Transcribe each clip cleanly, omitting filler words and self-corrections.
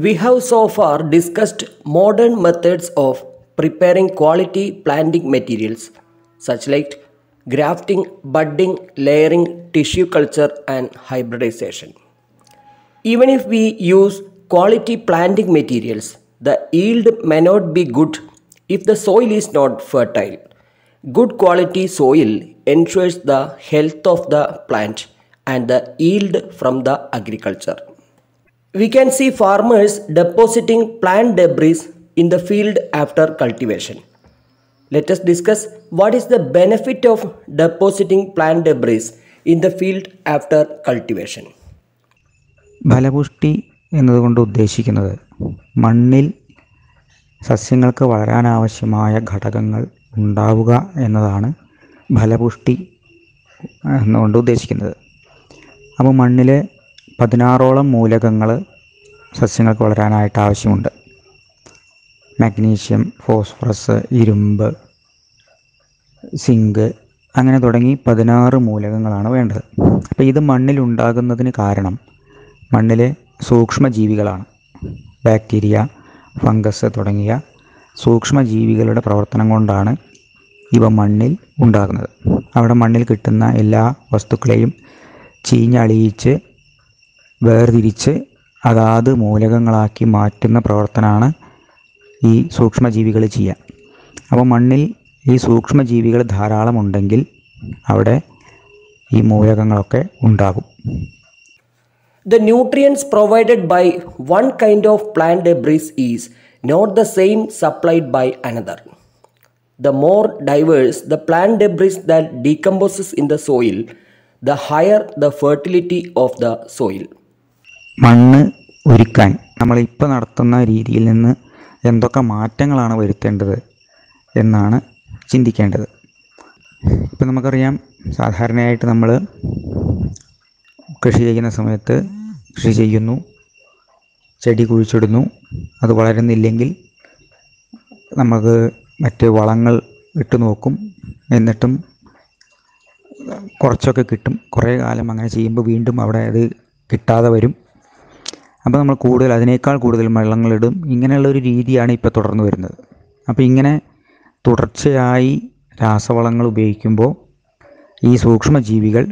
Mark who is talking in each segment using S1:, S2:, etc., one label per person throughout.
S1: We have so far discussed modern methods of preparing quality planting materials such like grafting, budding, layering, tissue culture and hybridization. Even if we use quality planting materials, the yield may not be good if the soil is not fertile. Good quality soil ensures the health of the plant and the yield from the agriculture. We can see farmers depositing plant debris in the field after cultivation. Let us discuss what is the benefit of depositing plant debris in the field after cultivation.
S2: ഫലപുഷ്ടി എന്നതുകൊണ്ട് ഉദ്ദേശിക്കുന്നത് മണ്ണിൽ സസ്യങ്ങൾക്ക് വളരാനാവശ്യമായ ഘടകങ്ങൾ ഉണ്ടാവുക എന്നതാണ് ഫലപുഷ്ടി എന്നുകൊണ്ട് ഉദ്ദേശിക്കുന്നത്. അപ്പോൾ മണ്ണിൽ 16ഓളം മൂലകങ്ങൾ സസ്യങ്ങൾക്ക് വളരാനായിട്ട് ആവശ്യമുണ്ട്. മാഗ്നീഷ്യം, ഫോസ്ഫറസ്, ഇരുമ്പ്, സിങ്ക് അങ്ങനെ തുടങ്ങി 16 മൂലകങ്ങളാണ് വേണ്ടത്. അപ്പോൾ ഇത് മണ്ണിലുണ്ടാകുന്നതിന് കാരണം മണ്ണിലെ സൂക്ഷ്മജീവികളാണ്. ബാക്ടീരിയ, ഫംഗസ് തുടങ്ങിയ സൂക്ഷ്മജീവികളുടെ പ്രവർത്തനം കൊണ്ടാണ് ഇവ മണ്ണിൽ ഉണ്ടാകുന്നത്. അവിടെ മണ്ണിൽ കിട്ടുന്ന എല്ലാ വസ്തുക്കളെയും ചീഞ്ഞളിയിച്ച് വേർതിരിച്ച് അതാത് മൂലകങ്ങളാക്കി മാറ്റുന്ന പ്രവർത്തനമാണ് ഈ സൂക്ഷ്മജീവികൾ ചെയ്യുക. അപ്പോൾ മണ്ണിൽ ഈ സൂക്ഷ്മജീവികൾ ധാരാളം ഉണ്ടെങ്കിൽ അവിടെ ഈ മൂലകങ്ങളൊക്കെ ഉണ്ടാകും.
S1: The nutrients provided by one kind of plant debris is not the same supplied by another. The more diverse the plant debris that decomposes in the soil, the higher the fertility of the soil.
S2: മണ്ണ് ഒരുക്കാൻ നമ്മളിപ്പോൾ നടത്തുന്ന രീതിയിൽ നിന്ന് എന്തൊക്കെ മാറ്റങ്ങളാണ് വരുത്തേണ്ടത് എന്നാണ് ചിന്തിക്കേണ്ടത്. ഇപ്പം നമുക്കറിയാം, സാധാരണയായിട്ട് നമ്മൾ കൃഷി ചെയ്യുന്ന സമയത്ത് കൃഷി ചെയ്യുന്നു, ചെടി കുഴിച്ചിടുന്നു, അത് വളരുന്നില്ലെങ്കിൽ നമുക്ക് മറ്റ് വളങ്ങൾ ഇട്ട് നോക്കും, എന്നിട്ടും കുറച്ചൊക്കെ കിട്ടും. കുറേ കാലം അങ്ങനെ ചെയ്യുമ്പോൾ വീണ്ടും അവിടെ അത് കിട്ടാതെ വരും. അപ്പോൾ നമ്മൾ അതിനേക്കാൾ കൂടുതൽ വെള്ളങ്ങളിടും. ഇങ്ങനെയുള്ളൊരു രീതിയാണ് ഇപ്പോൾ തുടർന്ന് വരുന്നത്. അപ്പോൾ ഇങ്ങനെ തുടർച്ചയായി രാസവളങ്ങൾ ഉപയോഗിക്കുമ്പോൾ ഈ സൂക്ഷ്മജീവികൾ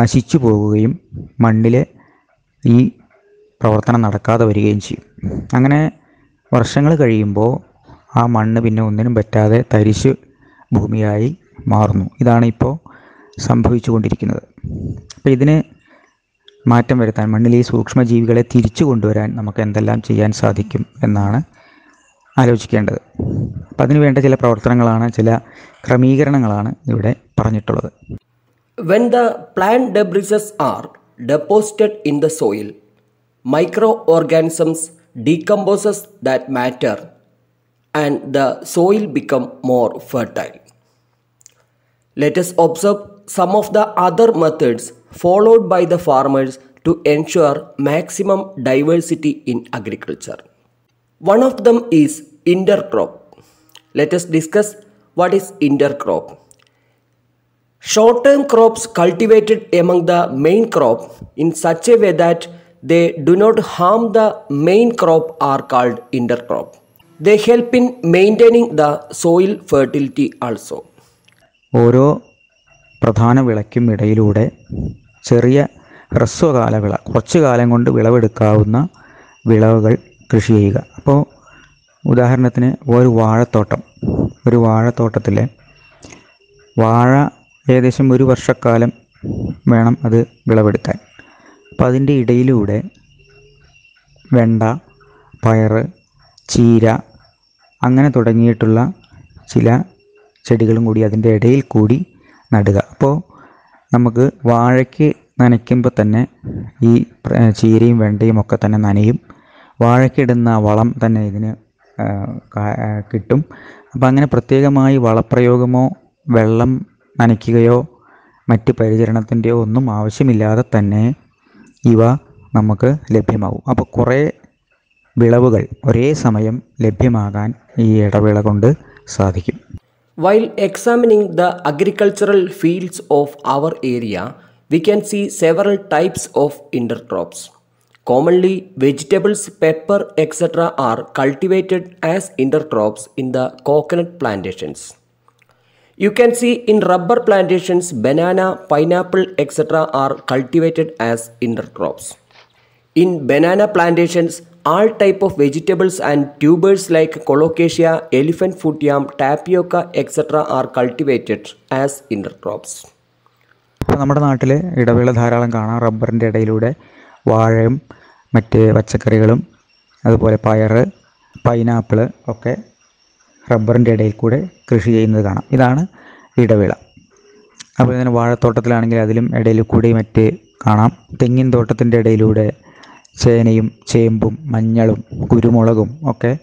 S2: നശിച്ചു പോകുകയും മണ്ണിലെ ഈ പ്രവർത്തനം നടക്കാതെ വരികയും ചെയ്യും. അങ്ങനെ വർഷങ്ങൾ കഴിയുമ്പോൾ ആ മണ്ണ് പിന്നെ ഒന്നിനും പറ്റാതെ തരിശ് ഭൂമിയായി മാറുന്നു. ഇതാണ് ഇപ്പോൾ സംഭവിച്ചു കൊണ്ടിരിക്കുന്നത്. അപ്പോൾ ഇതിന് മാറ്റം വരുത്താൻ, മണ്ണിൽ ഈ സൂക്ഷ്മജീവികളെ തിരിച്ചു കൊണ്ടുവരാൻ നമുക്ക് എന്തെല്ലാം ചെയ്യാൻ സാധിക്കും എന്നാണ് ആലോചിക്കേണ്ടത്. അപ്പം അതിന് വേണ്ട ചില പ്രവർത്തനങ്ങളാണ്, ചില ക്രമീകരണങ്ങളാണ് ഇവിടെ പറഞ്ഞിട്ടുള്ളത്.
S1: When the plant debris are deposited in the soil, microorganisms decomposes that matter and the soil become more fertile. Let us observe some of the other methods followed by the farmers to ensure maximum diversity in agriculture. One of them is intercrop. Let us discuss what is intercrop. Short-term crops cultivated among the main crop in such a way that they do not harm the main crop are called intercrop. They help in maintaining the soil fertility also.
S2: ഓരോ പ്രധാന വിളയ്ക്കും ഇടയിലൂടെ ചെറിയ ഹ്രസ്വകാല വിള, കുറച്ചു കാലം കൊണ്ട് വിളവെടുക്കാവുന്ന വിളവുകൾ കൃഷി ചെയ്യുക. അപ്പോൾ ഉദാഹരണത്തിന് ഒരു വാഴത്തോട്ടത്തിൽ വാഴ ഏകദേശം 1 വർഷക്കാലം വേണം അത് വിളവെടുക്കാൻ. അപ്പോൾ അതിൻ്റെ ഇടയിലൂടെ വെണ്ട, പയർ, ചീര അങ്ങനെ തുടങ്ങിയിട്ടുള്ള ചില ചെടികളും കൂടി അതിൻ്റെ ഇടയിൽ കൂടി നടുക. അപ്പോൾ നമുക്ക് വാഴയ്ക്ക് നനയ്ക്കുമ്പോൾ തന്നെ ഈ ചീരയും വെണ്ടയും ഒക്കെ തന്നെ നനയും. വാഴയ്ക്കിടുന്ന വളം തന്നെ ഇതിന് കിട്ടും. അപ്പോൾ അങ്ങനെ പ്രത്യേകമായി വളപ്രയോഗമോ വെള്ളം നനയ്ക്കുകയോ മറ്റ് പരിചരണത്തിൻ്റെയോ ഒന്നും ആവശ്യമില്ലാതെ തന്നെ ഇവ നമുക്ക് ലഭ്യമാകും. അപ്പോൾ കുറേ വിളവുകൾ ഒരേ സമയം ലഭ്യമാകാൻ ഈ ഇടവേള കൊണ്ട് സാധിക്കും.
S1: While examining the agricultural fields of our area, we can see several types of intercrops. Commonly, vegetables, pepper, etc. are cultivated as intercrops in the coconut plantations. You can see in rubber plantations, banana, pineapple, etc. are cultivated as intercrops. In banana plantations, all type of vegetables and tubers like colocasia, elephant foot yam, tapioca, etc. are cultivated as intercrops.
S2: അപ്പോൾ നമ്മുടെ നാട്ടിൽ ഇടവേള ധാരാളം കാണാം. റബ്ബറിൻ്റെ ഇടയിലൂടെ വാഴയും മറ്റ് പച്ചക്കറികളും അതുപോലെ പയർ, പൈനാപ്പിൾ ഒക്കെ റബ്ബറിൻ്റെ ഇടയിൽ കൂടെ കൃഷി ചെയ്യുന്നത് കാണാം. ഇതാണ് ഇടവിള. അപ്പോൾ ഇതിന് വാഴത്തോട്ടത്തിലാണെങ്കിൽ അതിലും ഇടയിൽ കൂടി മറ്റ് കാണാം. തെങ്ങിൻ തോട്ടത്തിൻ്റെ ഇടയിലൂടെ ചേനയും ചേമ്പും മഞ്ഞളും കുരുമുളകും ഒക്കെ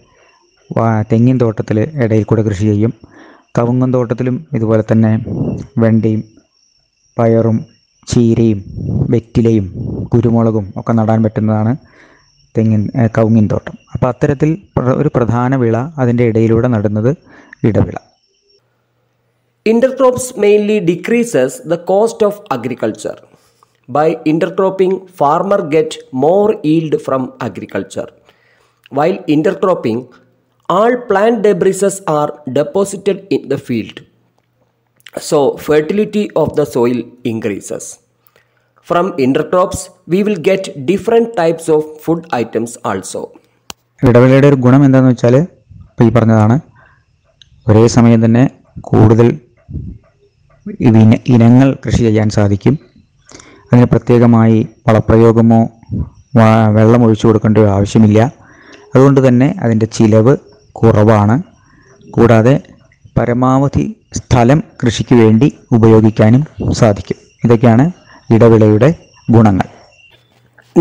S2: തെങ്ങിൻ തോട്ടത്തിൽ ഇടയിൽ കൂടെ കൃഷി ചെയ്യും. കവുങ്ങൻ തോട്ടത്തിലും ഇതുപോലെ തന്നെ വെണ്ടയും പയറും ചീരയും വെറ്റിലയും കുരുമുളകും ഒക്കെ നടാൻ പറ്റുന്നതാണ് കവുങ്ങിൻ തോട്ടം. അപ്പോൾ അത്തരത്തിൽ ഒരു പ്രധാന വിള അതിൻ്റെ ഇടയിലൂടെ നടുന്നത് ഇടവിള.
S1: Intercrops mainly decreases the cost of agriculture. By intercropping, farmer get more yield from agriculture. While intercropping, all plant debris are deposited in the field. So, fertility of the soil increases. From intercrops, we will get different types of food items also.
S2: ഇടവിളയുടെ ഒരു ഗുണം എന്താണെന്ന് വെച്ചാൽ ഇപ്പോൾ ഈ പറഞ്ഞതാണ്, ഒരേ സമയം തന്നെ കൂടുതൽ ഇനങ്ങൾ കൃഷി ചെയ്യാൻ സാധിക്കും. അതിന് പ്രത്യേകമായി വളപ്രയോഗമോ വെള്ളം ഒഴിച്ചു കൊടുക്കേണ്ട ആവശ്യമില്ല. അതുകൊണ്ട് തന്നെ അതിൻ്റെ ചിലവ് കുറവാണ്. കൂടാതെ പരമാവധി സ്ഥലം കൃഷിക്ക് വേണ്ടി ഉപയോഗിക്കാനും സാധിക്കും. ഇതൊക്കെയാണ് ഇടവിളയുടെ ഗുണങ്ങൾ.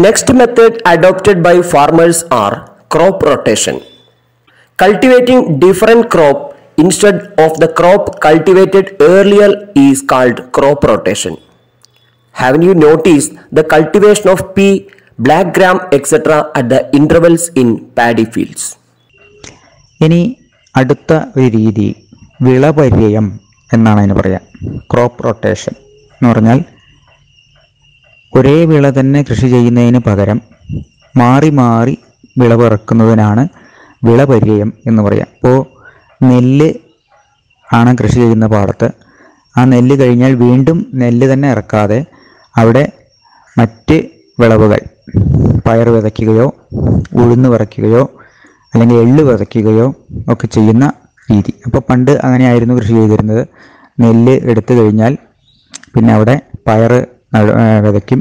S1: Next method adopted by farmers are crop rotation. Cultivating different crop instead of the crop cultivated earlier is called crop rotation. Haven't you noticed the cultivation of pea, black gram, etc. at the intervals in paddy fields?
S2: ഇനി അടുത്ത ഒരു രീതി വിളപര്യം എന്നാണ് അതിന് പറയാം. Crop rotation എന്ന് പറഞ്ഞാൽ ഒരേ വിള തന്നെ കൃഷി ചെയ്യുന്നതിന് പകരം മാറി മാറി വിളവിറക്കുന്നതിനാണ് വിളപര്യം എന്ന് പറയാം. ഇപ്പോൾ നെല്ല് ആണ് കൃഷി ചെയ്യുന്ന പാടത്ത്, ആ നെല്ല് കഴിഞ്ഞാൽ വീണ്ടും നെല്ല് തന്നെ ഇറക്കാതെ അവിടെ മറ്റ് വിളവുകൾ പയർ വിതയ്ക്കുകയോ ഉഴുന്ന് വിതയ്ക്കുകയോ അല്ലെങ്കിൽ എള്ള് വിതയ്ക്കുകയോ ഒക്കെ ചെയ്യുന്ന രീതി. അപ്പോൾ പണ്ട് അങ്ങനെയായിരുന്നു കൃഷി ചെയ്തിരുന്നത്. നെല്ല് എടുത്തു കഴിഞ്ഞാൽ പിന്നെ അവിടെ പയർ വിതയ്ക്കും,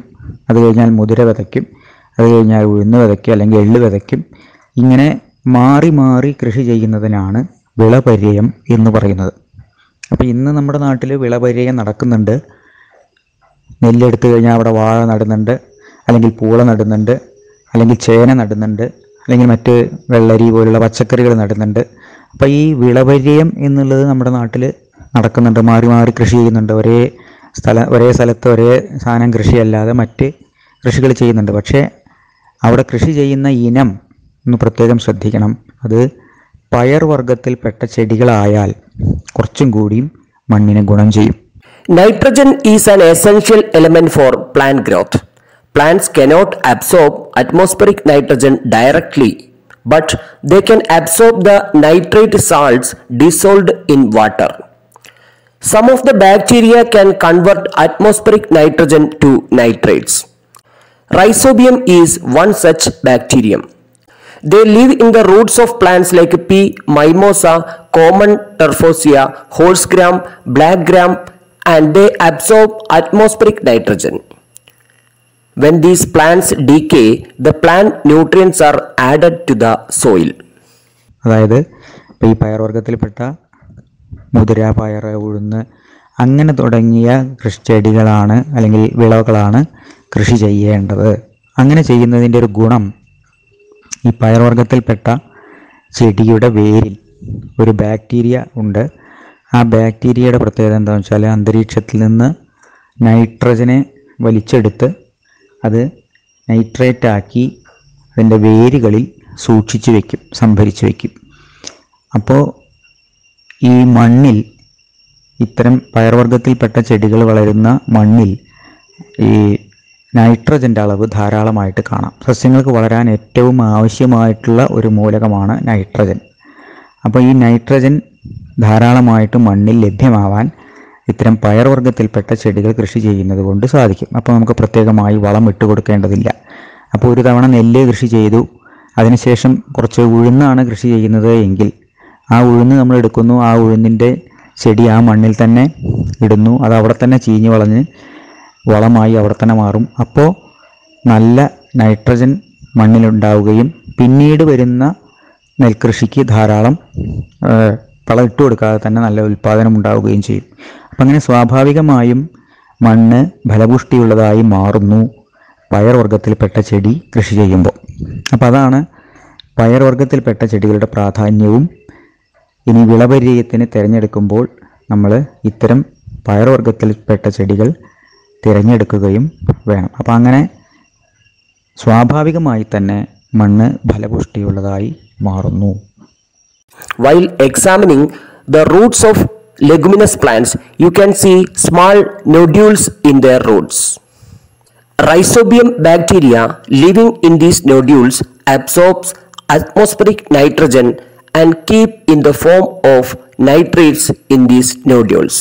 S2: അത് കഴിഞ്ഞാൽ മുതിര വിതയ്ക്കും, അത് കഴിഞ്ഞാൽ ഉഴുന്ന് വിതയ്ക്കും അല്ലെങ്കിൽ എള്ള് വിതയ്ക്കും. ഇങ്ങനെ മാറി മാറി കൃഷി ചെയ്യുന്നതിനാണ് വിളപര്യം എന്ന് പറയുന്നത്. അപ്പോൾ ഇന്ന് നമ്മുടെ നാട്ടിൽ വിളപര്യം നടക്കുന്നുണ്ട്. നെല്ലെടുത്തു കഴിഞ്ഞാൽ അവിടെ വാഴ നടുന്നുണ്ട്, അല്ലെങ്കിൽ പൂള നടുന്നുണ്ട്, അല്ലെങ്കിൽ ചേന നടുന്നുണ്ട്, അല്ലെങ്കിൽ മറ്റ് വെള്ളരി പോലുള്ള പച്ചക്കറികൾ നടുന്നുണ്ട്. അപ്പോൾ ഈ വിളപര്യം എന്നുള്ളത് നമ്മുടെ നാട്ടിൽ നടക്കുന്നുണ്ട്. മാറി മാറി കൃഷി ചെയ്യുന്നുണ്ട്. ഒരേ സ്ഥലത്ത് ഒരേ സാധനം കൃഷിയല്ലാതെ മറ്റ് കൃഷികൾ ചെയ്യുന്നുണ്ട്. പക്ഷേ അവിടെ കൃഷി ചെയ്യുന്ന ഇനം ഒന്ന് പ്രത്യേകം ശ്രദ്ധിക്കണം. അത് പയർ വർഗത്തിൽപ്പെട്ട ചെടികളായാൽ കുറച്ചും കൂടിയും മണ്ണിന് ഗുണം ചെയ്യും.
S1: Nitrogen is an essential element for plant growth. Plants cannot absorb atmospheric nitrogen directly, but they can absorb the nitrate salts dissolved in water. Some of the bacteria can convert atmospheric nitrogen to nitrates. Rhizobium is one such bacterium. They live in the roots of plants like pea, mimosa, common turfosia, horsegram, black gram, and they absorb atmospheric nitrogen. When these plants decay, the plant nutrients are added to the soil.
S2: അതായത് ഇപ്പോൾ ഈ പയർവർഗ്ഗത്തിൽപ്പെട്ട മുതിര, പയർ, ഉഴുന്ന് അങ്ങനെ തുടങ്ങിയ ചെടികളാണ് അല്ലെങ്കിൽ വിളകളാണ് കൃഷി ചെയ്യേണ്ടത്. അങ്ങനെ ചെയ്യുന്നതിൻ്റെ ഒരു ഗുണം, ഈ പയർവർഗ്ഗത്തിൽപ്പെട്ട ചെടിയുടെ വേരിൽ ഒരു ബാക്ടീരിയ ഉണ്ട്. ആ ബാക്ടീരിയയുടെ പ്രത്യേകത എന്താണെന്ന് വെച്ചാൽ അന്തരീക്ഷത്തിൽ നിന്ന് നൈട്രജനെ വലിച്ചെടുത്ത് അത് നൈട്രേറ്റാക്കി അതിൻ്റെ വേരുകളിൽ സൂക്ഷിച്ചു വയ്ക്കും, സംഭരിച്ചു വയ്ക്കും. അപ്പോൾ ഈ മണ്ണിൽ, ഇത്തരം പയർവർഗ്ഗത്തിൽപ്പെട്ട ചെടികൾ വളരുന്ന മണ്ണിൽ ഈ നൈട്രജൻ്റെ അളവ് ധാരാളമായിട്ട് കാണാം. സസ്യങ്ങൾക്ക് വളരാൻ ഏറ്റവും ആവശ്യമായിട്ടുള്ള ഒരു മൂലകമാണ് നൈട്രജൻ. അപ്പോൾ ഈ നൈട്രജൻ ധാരാളമായിട്ട് മണ്ണിൽ ലഭ്യമാവാൻ ഇത്തരം പയർവർഗ്ഗത്തിൽപ്പെട്ട ചെടികൾ കൃഷി ചെയ്യുന്നത് കൊണ്ട് സാധിക്കും. അപ്പോൾ നമുക്ക് പ്രത്യേകമായി വളം ഇട്ട് കൊടുക്കേണ്ടതില്ല. അപ്പോൾ ഒരു തവണ നെല്ല് കൃഷി ചെയ്തു, അതിനുശേഷം കുറച്ച് ഉഴുന്നാണ് കൃഷി ചെയ്യുന്നത് എങ്കിൽ ആ ഉഴുന്ന് നമ്മൾ എടുക്കുന്നു, ആ ഉഴുന്നിൻ്റെ ചെടി ആ മണ്ണിൽ തന്നെ ഇടുന്നു, അത് അവിടെ തന്നെ ചീഞ്ഞ് വളഞ്ഞ് വളമായി അവിടെ തന്നെ മാറും. അപ്പോൾ നല്ല നൈട്രജൻ മണ്ണിലുണ്ടാവുകയും പിന്നീട് വരുന്ന നെൽകൃഷിക്ക് ധാരാളം വളം ഇട്ട് കൊടുക്കാതെ തന്നെ നല്ല ഉൽപ്പാദനം ഉണ്ടാവുകയും ചെയ്യും. അപ്പം അങ്ങനെ സ്വാഭാവികമായും മണ്ണ് ഫലപുഷ്ടിയുള്ളതായി മാറുന്നു പയർവർഗ്ഗത്തിൽപ്പെട്ട ചെടി കൃഷി ചെയ്യുമ്പോൾ. അപ്പോൾ അതാണ് പയർവർഗ്ഗത്തിൽപ്പെട്ട ചെടികളുടെ പ്രാധാന്യവും. ഇനി വിളപരിചയത്തിന് തിരഞ്ഞെടുക്കുമ്പോൾ നമ്മൾ ഇത്തരം പയർവർഗ്ഗത്തിൽപ്പെട്ട ചെടികൾ തിരഞ്ഞെടുക്കുകയും വേണം. അപ്പോൾ അങ്ങനെ സ്വാഭാവികമായി തന്നെ മണ്ണ് ഫലപുഷ്ടിയുള്ളതായി മാറുന്നു.
S1: While examining the roots of leguminous plants, you can see small nodules in their roots. Rhizobium bacteria living in these nodules absorbs atmospheric nitrogen and keep in the form of nitrates in these nodules.